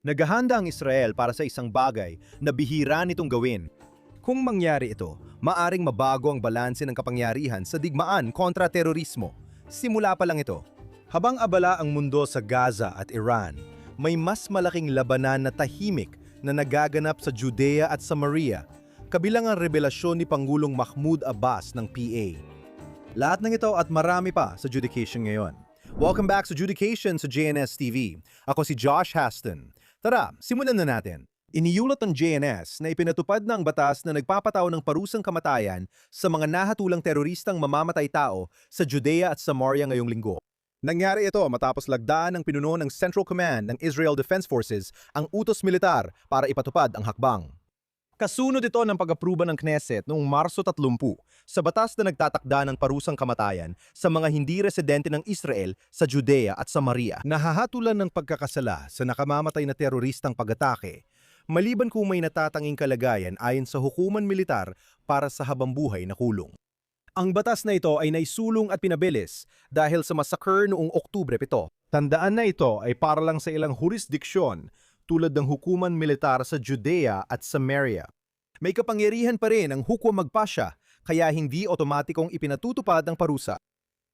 Naghahanda ang Israel para sa isang bagay na bihira nitong gawin. Kung mangyari ito, maaring mabago ang balanse ng kapangyarihan sa digmaan kontra terorismo. Simula pa lang ito. Habang abala ang mundo sa Gaza at Iran, may mas malaking labanan na tahimik na nagaganap sa Judea at Samaria, kabilang ang revelasyon ni Pangulong Mahmoud Abbas ng PA. Lahat ng ito at marami pa sa Judication ngayon. Welcome back sa Judication sa JNS TV. Ako si Josh Haston. Tara, simulan na natin. Iniulat ng JNS na ipinatupad na ang batas na nagpapataw ng parusang kamatayan sa mga nahatulang teroristang mamamatay tao sa Judea at Samaria ngayong linggo. Nangyari ito matapos lagdaan ng pinuno ng Central Command ng Israel Defense Forces ang utos militar para ipatupad ang hakbang. Kasunod ito ng pag-apruba ng Knesset noong Marso 30 sa batas na nagtatakda ng parusang kamatayan sa mga hindi residente ng Israel sa Judea at Samaria. Nahahatulan ng pagkakasala sa nakamamatay na teroristang pag-atake, maliban kung may natatanging kalagayan ayon sa hukuman militar para sa habambuhay na kulong. Ang batas na ito ay naisulong at pinabilis dahil sa massacre noong Oktubre 7. Tandaan na ito ay para lang sa ilang jurisdiksyon tulad ng hukuman militar sa Judea at Samaria. May kapangyarihan pa rin ang hukom magpasya, kaya hindi otomatikong ipinatutupad ang parusa.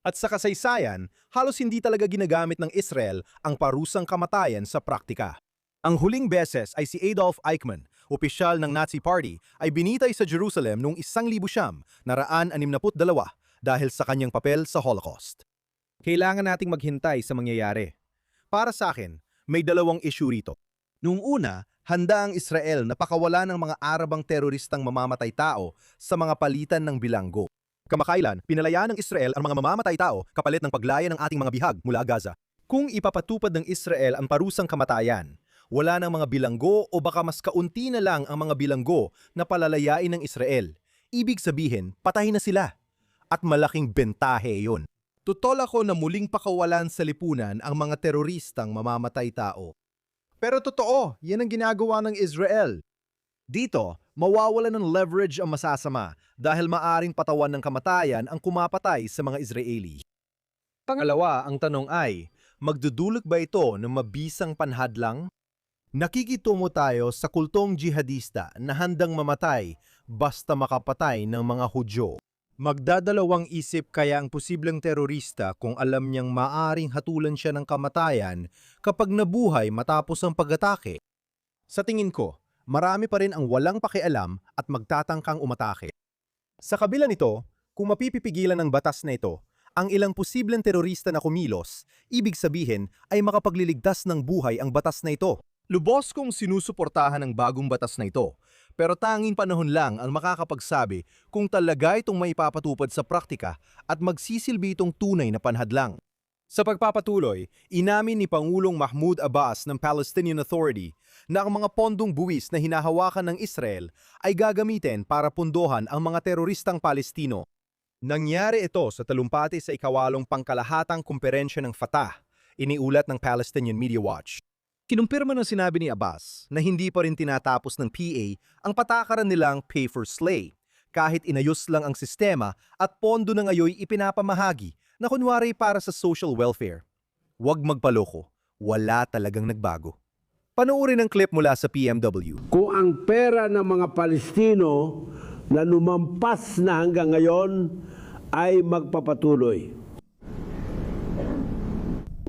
At sa kasaysayan, halos hindi talaga ginagamit ng Israel ang parusang kamatayan sa praktika. Ang huling beses ay si Adolf Eichmann, opisyal ng Nazi Party, ay binitay sa Jerusalem noong 1962 dahil sa kanyang papel sa Holocaust. Kailangan nating maghintay sa mangyayari. Para sa akin, may dalawang issue rito. Noong una, handa ang Israel na pakawala ng mga Arabang teroristang mamamatay tao sa mga palitan ng bilanggo. Kamakailan, pinalayaan ng Israel ang mga mamamatay tao kapalit ng paglaya ng ating mga bihag mula Gaza. Kung ipapatupad ng Israel ang parusang kamatayan, wala ng mga bilanggo o baka mas kaunti na lang ang mga bilanggo na palalayain ng Israel. Ibig sabihin, patay na sila. At malaking bentahe yun. Tutol ako na muling pakawalan sa lipunan ang mga teroristang mamamatay tao. Pero totoo, yan ang ginagawa ng Israel. Dito, mawawalan ng leverage ang masasama dahil maaring patawan ng kamatayan ang kumapatay sa mga Israeli. Pangalawa, ang tanong ay, magdudulot ba ito ng mabisang panhadlang? Nakikitungo tayo sa kultong jihadista na handang mamatay basta makapatay ng mga Hudyo. Magdadalawang isip kaya ang posibleng terorista kung alam niyang maaring hatulan siya ng kamatayan kapag nabuhay matapos ang pag-atake. Sa tingin ko, marami pa rin ang walang pakialam at magtatangkang umatake. Sa kabila nito, kung mapipipigilan ng batas na ito, ang ilang posibleng terorista na kumilos, ibig sabihin ay makapagliligtas ng buhay ang batas na ito. Lubos kong sinusuportahan ang bagong batas na ito, pero tanging panahon lang ang makakapagsabi kung talaga itong maipapatupad sa praktika at magsisilbi itong tunay na panhadlang. Sa pagpapatuloy, inamin ni Pangulong Mahmoud Abbas ng Palestinian Authority na ang mga pondong buwis na hinahawakan ng Israel ay gagamitin para pundohan ang mga teroristang Palestino. Nangyari ito sa talumpati sa ikawalong pangkalahatang kumperensya ng Fatah, iniulat ng Palestinian Media Watch. Kinumpirma ng sinabi ni Abbas na hindi pa rin tinatapos ng PA ang patakaran nilang pay for slay, kahit inayos lang ang sistema at pondo ng ayoy ipinapamahagi na kunwari para sa social welfare. Huwag magpaloko, wala talagang nagbago. Panoorin ang clip mula sa PMW. Kung ang pera ng mga Palestino na lumampas na hanggang ngayon ay magpapatuloy.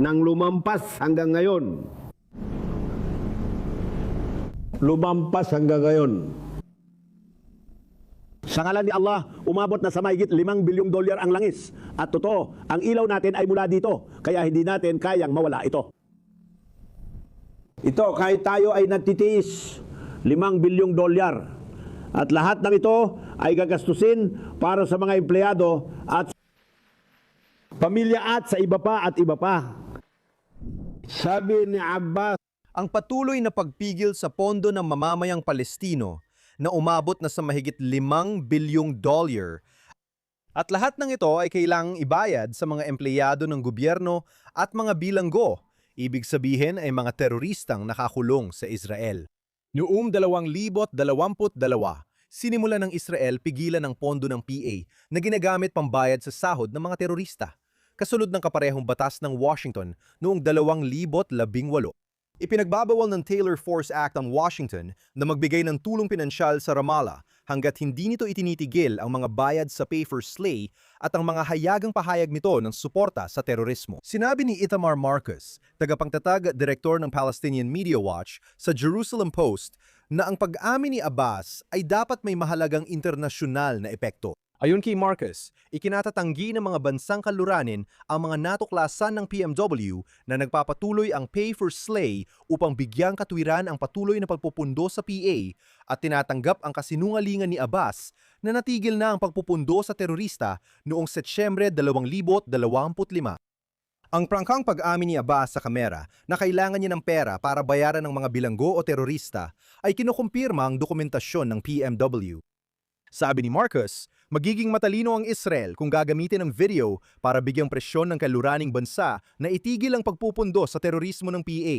Nang lumampas hanggang ngayon, sa ngalan ni Allah, umabot na sa mahigit $5 bilyong ang langis. At totoo, ang ilaw natin ay mula dito, kaya hindi natin kayang mawala ito. Ito, kahit tayo ay nagtitiis, $5 bilyong. At lahat ng ito ay gagastusin para sa mga empleyado at pamilya at sa iba pa at iba pa. Sabi ni Abbas, Ang patuloy na pagpigil sa pondo ng mamamayang Palestino na umabot na sa mahigit $5 bilyong at lahat ng ito ay kailangang ibayad sa mga empleyado ng gobyerno at mga bilanggo, ibig sabihin ay mga teroristang nakakulong sa Israel. Noong 2022, sinimulan ng Israel pigilan ang pondo ng PA na ginagamit pambayad sa sahod ng mga terorista, kasunod ng kaparehong batas ng Washington noong 2018. Ipinagbabawal ng Taylor Force Act ang Washington na magbigay ng tulong pinansyal sa Ramallah hanggat hindi nito itinitigil ang mga bayad sa pay for slay at ang mga hayagang pahayag nito ng suporta sa terorismo. Sinabi ni Itamar Marcus, tagapangtatag at direktor ng Palestinian Media Watch sa Jerusalem Post, na ang pag-amin ni Abbas ay dapat may mahalagang internasyonal na epekto. Ayon kay Marcus, ikinatatanggi ng mga bansang kaluranin ang mga natuklasan ng PMW na nagpapatuloy ang pay for slay upang bigyang katwiran ang patuloy na pagpupundo sa PA at tinatanggap ang kasinungalingan ni Abbas na natigil na ang pagpupundo sa terorista noong Setyembre 2025. Ang prangkang pag-amin ni Abbas sa kamera na kailangan niya ng pera para bayaran ng mga bilanggo o terorista ay kinukumpirma ang dokumentasyon ng PMW. Sabi ni Marcus, magiging matalino ang Israel kung gagamitin ang video para bigyang presyon ng kaluraning bansa na itigil ang pagpupundo sa terorismo ng PA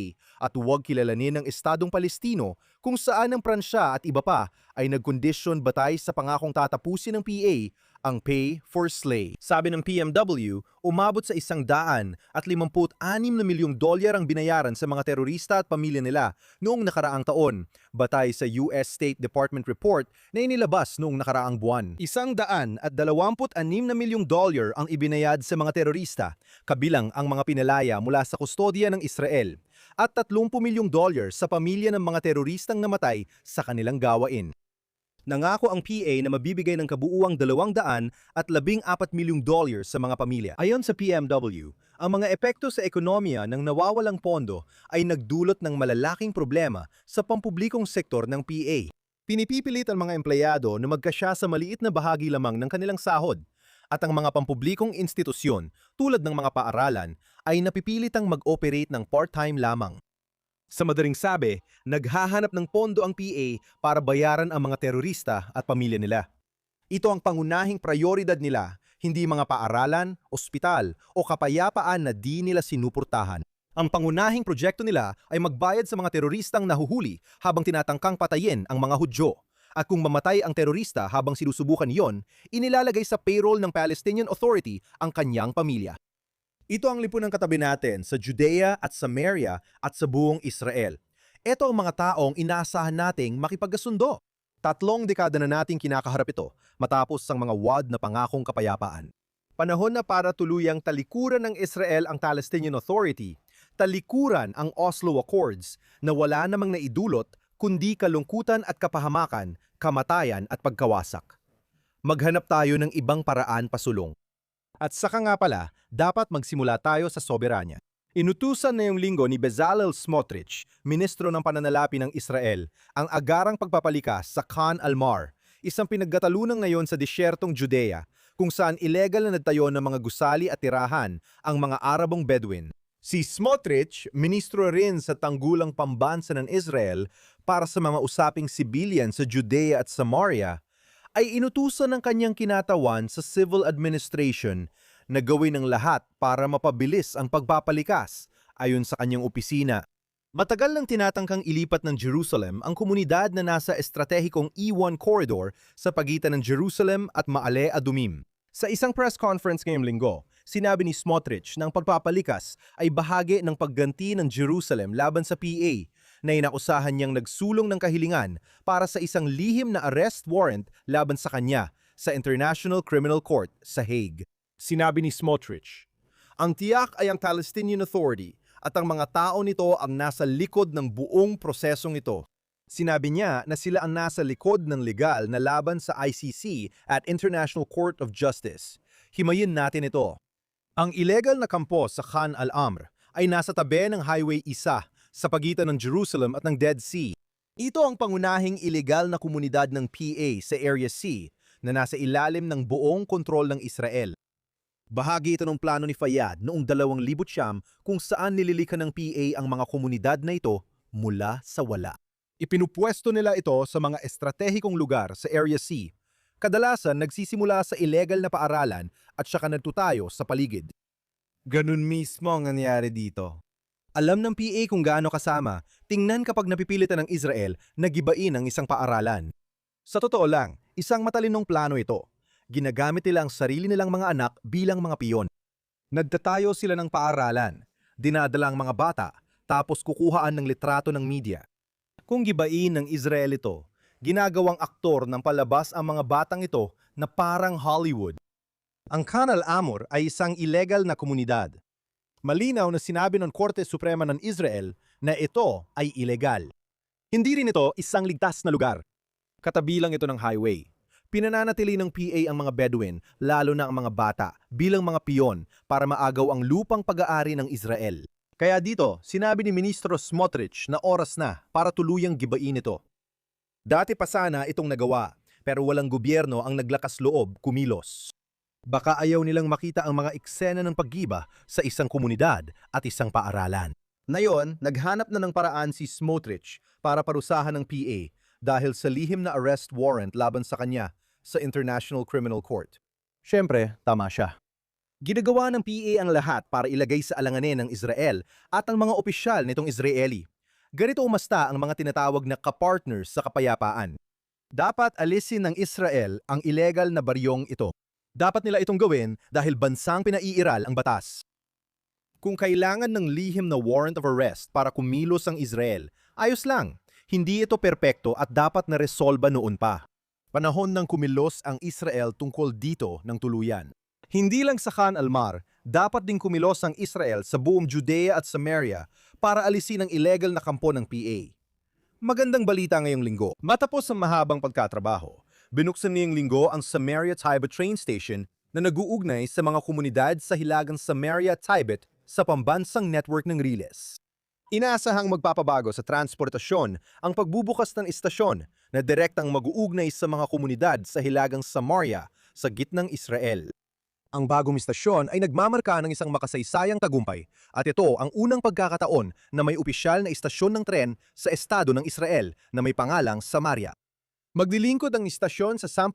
at huwag kilalanin ng Estadong Palestino kung saan ang Pransya at iba pa ay nagkondisyon batay sa pangakong tatapusin ng PA ang pay for slay. Sabi ng PMW, umabot sa $156 milyong ang binayaran sa mga terorista at pamilya nila noong nakaraang taon, batay sa US State Department report na inilabas noong nakaraang buwan. $126 milyong ang ibinayad sa mga terorista, kabilang ang mga pinalaya mula sa kustodya ng Israel, at $30 milyong sa pamilya ng mga teroristang namatay sa kanilang gawain. Nangako ang PA na mabibigay ng kabuuang $214 milyong sa mga pamilya. Ayon sa PMW, ang mga epekto sa ekonomiya ng nawawalang pondo ay nagdulot ng malalaking problema sa pampublikong sektor ng PA. Pinipipilit ang mga empleyado na magkasya sa maliit na bahagi lamang ng kanilang sahod, at ang mga pampublikong institusyon tulad ng mga paaralan ay napipilitang mag-operate ng part-time lamang. Sa madaling sabi, naghahanap ng pondo ang PA para bayaran ang mga terorista at pamilya nila. Ito ang pangunahing prioridad nila, hindi mga paaralan, ospital o kapayapaan na di nila sinuportahan. Ang pangunahing proyekto nila ay magbayad sa mga teroristang nahuhuli habang tinatangkang patayin ang mga Hudyo. At kung mamatay ang terorista habang sinusubukan iyon, inilalagay sa payroll ng Palestinian Authority ang kanyang pamilya. Ito ang lipunang katabi natin sa Judea at Samaria at sa buong Israel. Ito ang mga taong inaasahan nating makipagkasundo. 3 dekada na nating kinakaharap ito matapos ang mga wad na pangakong kapayapaan. Panahon na para tuluyang talikuran ng Israel ang Palestinian Authority, talikuran ang Oslo Accords na wala namang naidulot kundi kalungkutan at kapahamakan, kamatayan at pagkawasak. Maghanap tayo ng ibang paraan pasulong. At saka nga pala, dapat magsimula tayo sa soberanya. Inutusan na yung linggo ni Bezalel Smotrich, ministro ng pananalapi ng Israel, ang agarang pagpapalikas sa Khan al-Mar, isang pinaggatalunang ngayon sa disyertong Judea, kung saan ilegal na nagtayo ng mga gusali at tirahan ang mga Arabong Bedouin. Si Smotrich, ministro rin sa tanggulang pambansa ng Israel para sa mga usaping sibilyan sa Judea at Samaria, ay inutusan ng kanyang kinatawan sa civil administration na gawin ang lahat para mapabilis ang pagpapalikas ayon sa kanyang opisina. Matagal nang tinatangkang ilipat ng Jerusalem ang komunidad na nasa estratehikong E1 corridor sa pagitan ng Jerusalem at Maale Adumim. Sa isang press conference ngayong linggo, sinabi ni Smotrich na ang pagpapalikas ay bahagi ng pagganti ng Jerusalem laban sa PA, na inausahan niyang nagsulong ng kahilingan para sa isang lihim na arrest warrant laban sa kanya sa International Criminal Court sa Hague. Sinabi ni Smotrich, ang tiyak ay ang Palestinian Authority at ang mga tao nito ang nasa likod ng buong prosesong ito. Sinabi niya na sila ang nasa likod ng legal na laban sa ICC at International Court of Justice. Himayin natin ito. Ang illegal na kampo sa Khan al-Amr ay nasa tabi ng Highway 1 sa pagitan ng Jerusalem at ng Dead Sea. Ito ang pangunahing ilegal na komunidad ng PA sa Area C na nasa ilalim ng buong kontrol ng Israel. Bahagi ito ng plano ni Fayyad noong 2009 kung saan nililikha ng PA ang mga komunidad na ito mula sa wala. Ipinupwesto nila ito sa mga estratehikong lugar sa Area C. Kadalasan nagsisimula sa illegal na paaralan at saka nagtutayo sa paligid. Ganun mismo ang nangyari dito. Alam ng PA kung gaano kasama, tingnan kapag napipilitan ng Israel na gibain ang isang paaralan. Sa totoo lang, isang matalinong plano ito. Ginagamit nila ang sarili nilang mga anak bilang mga piyon. Nagtatayo sila ng paaralan, dinadala ang mga bata, tapos kukuhaan ng litrato ng media. Kung gibain ng Israel ito, ginagawang aktor ng palabas ang mga batang ito na parang Hollywood. Ang Kanal Amor ay isang illegal na komunidad. Malinaw na sinabi ng Korte Suprema ng Israel na ito ay illegal. Hindi rin ito isang ligtas na lugar. Katabi lang ito ng highway. Pinananatili ng PA ang mga Bedouin, lalo na ang mga bata, bilang mga piyon para maagaw ang lupang pag-aari ng Israel. Kaya dito, sinabi ni Ministro Smotrich na oras na para tuluyang gibain ito. Dati pa sana itong nagawa, pero walang gobyerno ang naglakas loob kumilos. Baka ayaw nilang makita ang mga eksena ng paggiba sa isang komunidad at isang paaralan. Ngayon, naghanap na ng paraan si Smotrich para parusahan ng PA dahil sa lihim na arrest warrant laban sa kanya sa International Criminal Court. Siyempre, tama siya. Ginagawa ng PA ang lahat para ilagay sa alanganin ng Israel at ang mga opisyal nitong Israeli. Ganito umasta ang mga tinatawag na kapartners sa kapayapaan. Dapat alisin ng Israel ang illegal na baryong ito. Dapat nila itong gawin dahil bansang pinaiiral ang batas. Kung kailangan ng lihim na warrant of arrest para kumilos ang Israel, ayos lang. Hindi ito perpekto at dapat na resolba noon pa. Panahon ng kumilos ang Israel tungkol dito ng tuluyan. Hindi lang sa Khan al-Mar, dapat ding kumilos ang Israel sa buong Judea at Samaria para alisin ang illegal na kampo ng PA. Magandang balita ngayong linggo. Matapos ang mahabang pagkatrabaho, binuksan ngayong linggo ang Samaria-Tibet train station na nag-uugnay sa mga komunidad sa hilagang Samaria-Tibet sa pambansang network ng Riles. Inaasahang magpapabago sa transportasyon ang pagbubukas ng istasyon na direktang mag-uugnay sa mga komunidad sa hilagang Samaria sa gitnang Israel. Ang bagong istasyon ay nagmamarka ng isang makasaysayang tagumpay at ito ang unang pagkakataon na may opisyal na istasyon ng tren sa estado ng Israel na may pangalang Samaria. Maglilingkod ang istasyon sa 10,000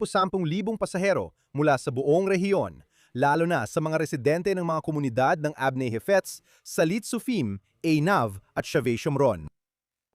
pasahero mula sa buong rehiyon, lalo na sa mga residente ng mga komunidad ng Abnei Hefetz, Salit Sufim, Einav at Shavei Shomron.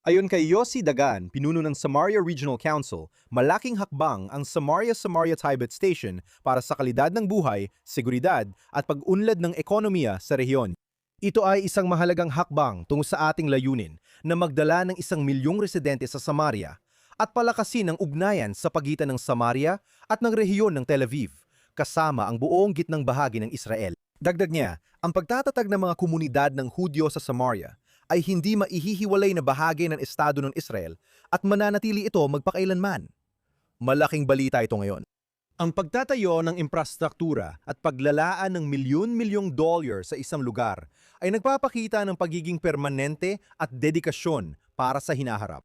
Ayon kay Yossi Dagan, pinuno ng Samaria Regional Council, malaking hakbang ang Samaria-Tibet Station para sa kalidad ng buhay, seguridad at pag-unlad ng ekonomiya sa rehiyon. Ito ay isang mahalagang hakbang tungo sa ating layunin na magdala ng 1,000,000 residente sa Samaria at palakasin ang ugnayan sa pagitan ng Samaria at ng rehiyon ng Tel Aviv, kasama ang buong gitnang bahagi ng Israel. Dagdag niya, ang pagtatatag ng mga komunidad ng Hudyo sa Samaria ay hindi maihihiwalay na bahagi ng estado ng Israel at mananatili ito magpakailanman. Malaking balita ito ngayon. Ang pagtatayo ng infrastruktura at paglalaan ng milyon-milyong dolyar sa isang lugar ay nagpapakita ng pagiging permanente at dedikasyon para sa hinaharap.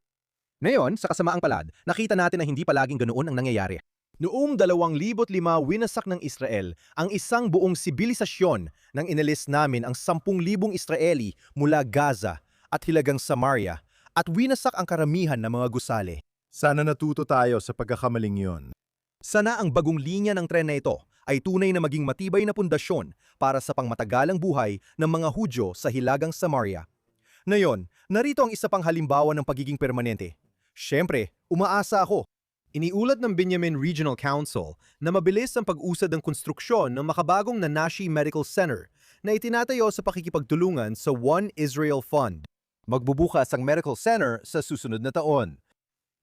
Ngayon, sa kasamaang palad, nakita natin na hindi palaging ganoon ang nangyayari. Noong 2005, winasak ng Israel ang isang buong sibilisasyon nang inalis namin ang 10,000 Israeli mula Gaza at hilagang Samaria at winasak ang karamihan ng mga gusali. Sana natuto tayo sa pagkakamaling yon. Sana ang bagong linya ng tren na ito ay tunay na maging matibay na pundasyon para sa pangmatagalang buhay ng mga Hudyo sa hilagang Samaria. Ngayon, narito ang isa pang halimbawa ng pagiging permanente. Siyempre, umaasa ako. Iniulat ng Binyamin Regional Council na mabilis ang pag-usad ng konstruksyon ng makabagong Nanashi Medical Center na itinatayo sa pakikipagtulungan sa One Israel Fund. Magbubukas ang medical center sa susunod na taon.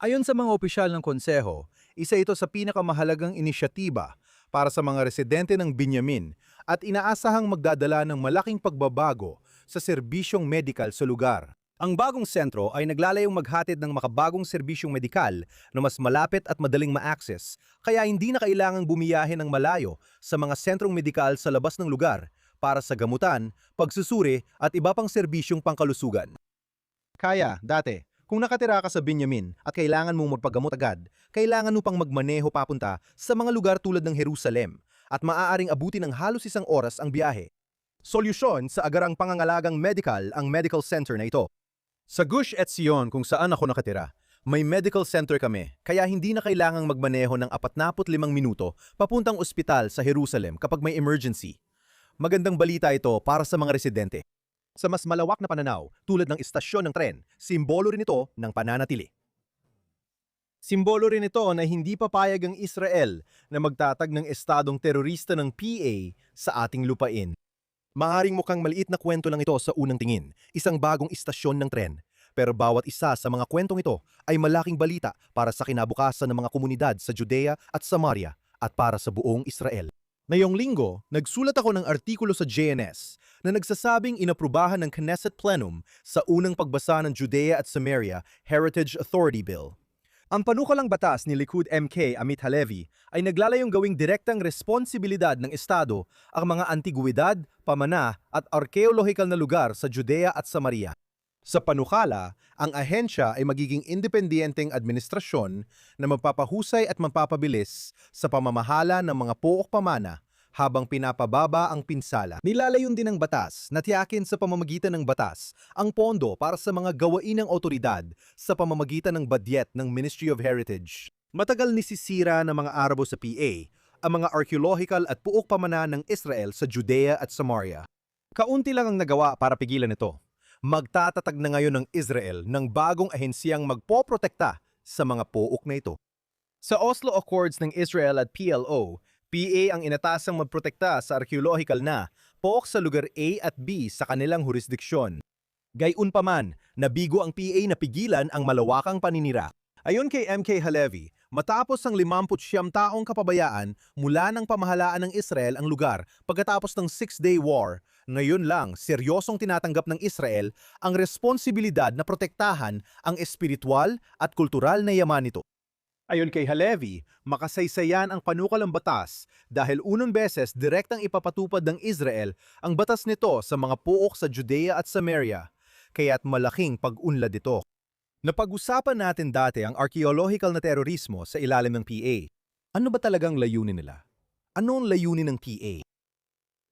Ayon sa mga opisyal ng konseho, isa ito sa pinakamahalagang inisyatiba para sa mga residente ng Binyamin at inaasahang magdadala ng malaking pagbabago sa serbisyong medikal sa lugar. Ang bagong sentro ay naglalayong maghatid ng makabagong serbisyong medikal na mas malapit at madaling ma-access, kaya hindi na kailangang bumiyahe ng malayo sa mga sentrong medikal sa labas ng lugar para sa gamutan, pagsusuri at iba pang serbisyong pangkalusugan. Kaya, dati, kung nakatira ka sa Binyamin at kailangan mong magpagamot agad, kailangan mo pang magmaneho papunta sa mga lugar tulad ng Jerusalem at maaaring abutin ng halos 1 oras ang biyahe. Solusyon sa agarang pangangalagang medikal ang medical center na ito. Sa Gush Etzion kung saan ako nakatira, may medical center kami kaya hindi na kailangang magmaneho ng 45 minuto papuntang ospital sa Jerusalem kapag may emergency. Magandang balita ito para sa mga residente. Sa mas malawak na pananaw, tulad ng istasyon ng tren, simbolo rin ito ng pananatili. Simbolo rin ito na hindi papayag ang Israel na magtatag ng estadong terorista ng PA sa ating lupain. Maaring mukhang maliit na kwento lang ito sa unang tingin, isang bagong istasyon ng tren. Pero bawat isa sa mga kwentong ito ay malaking balita para sa kinabukasan ng mga komunidad sa Judea at Samaria at para sa buong Israel. Ngayong linggo, nagsulat ako ng artikulo sa JNS na nagsasabing inaprubahan ng Knesset Plenum sa unang pagbasa ng Judea at Samaria Heritage Authority Bill. Ang panukalang batas ni Likud MK Amit Halevi ay naglalayong gawing direktang responsibilidad ng Estado ang mga antiguidad, pamana at arkeolohikal na lugar sa Judea at Samaria. Sa panukala, ang ahensya ay magiging independenteng administrasyon na magpapahusay at magpapabilis sa pamamahala ng mga pook pamana habang pinapababa ang pinsala. Nilalayon din ng batas na tiyakin sa pamamagitan ng batas ang pondo para sa mga gawain ng otoridad sa pamamagitan ng badyet ng Ministry of Heritage. Matagal nisisira ng mga Arabo sa PA ang mga archaeological at puok pamana ng Israel sa Judea at Samaria. Kaunti lang ang nagawa para pigilan ito. Magtatatag na ngayon ng Israel ng bagong ahensiyang magpoprotekta sa mga puok na ito. Sa Oslo Accords ng Israel at PLO, PA ang inatasang magprotekta sa arkeolohikal na pook sa lugar A at B sa kanilang jurisdiksyon. Gayunpaman, nabigo ang PA na pigilan ang malawakang paninira. Ayon kay MK Halevi, matapos ang 59 taong kapabayaan mula ng pamahalaan ng Israel ang lugar pagkatapos ng Six-Day War, ngayon lang seryosong tinatanggap ng Israel ang responsibilidad na protektahan ang espiritual at kultural na yaman nito. Ayon kay Halevi, makasaysayan ang panukalang batas dahil unang beses direktang ipapatupad ng Israel ang batas nito sa mga puok sa Judea at Samaria, kaya't malaking pag-unlad ito. Napag-usapan natin dati ang archaeological na terorismo sa ilalim ng PA. Ano ba talagang layunin nila? Ano ang layunin ng PA?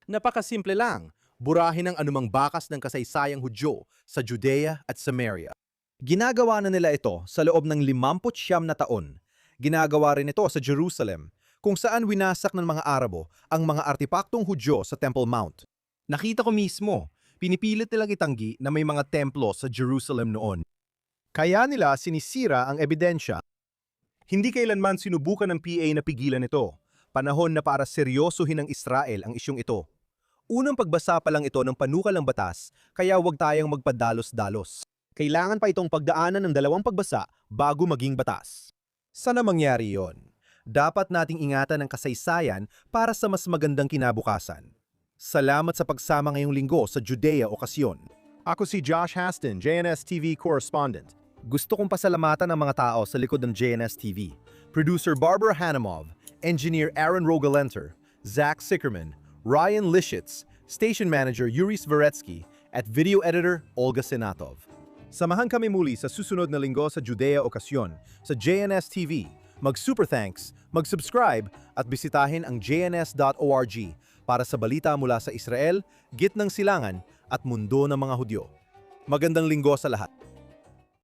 Napakasimple lang, burahin ang anumang bakas ng kasaysayang Hudyo sa Judea at Samaria. Ginagawa na nila ito sa loob ng 59 na taon. Ginagawa rin ito sa Jerusalem, kung saan winasak ng mga Arabo ang mga artepaktong Hudyo sa Temple Mount. Nakita ko mismo, pinipilit nilang itanggi na may mga templo sa Jerusalem noon. Kaya nila sinisira ang ebidensya. Hindi kailanman sinubukan ng PA na pigilan ito. Panahon na para seryosohin ng Israel ang isyong ito. Unang pagbasa pa lang ito ng panukalang batas, kaya huwag tayong magpadalos-dalos. Kailangan pa itong pagdaanan ng 2 pagbasa bago maging batas. Sana mangyari yon. Dapat nating ingatan ang kasaysayan para sa mas magandang kinabukasan. Salamat sa pagsama ngayong linggo sa Judea Okasyon. Ako si Josh Haston, JNS TV correspondent. Gusto kong pasalamatan ang mga tao sa likod ng JNS TV. Producer Barbara Hanamov, Engineer Aaron Rogalenter, Zach Sickerman, Ryan Lishitz, Station Manager Yuri Sveretsky, at Video Editor Olga Senatov. Samahan kami muli sa susunod na linggo sa Judea Okasyon sa JNS TV. Mag-super thanks, mag-subscribe at bisitahin ang jns.org para sa balita mula sa Israel, Gitnang Silangan at mundo ng mga Hudyo. Magandang linggo sa lahat.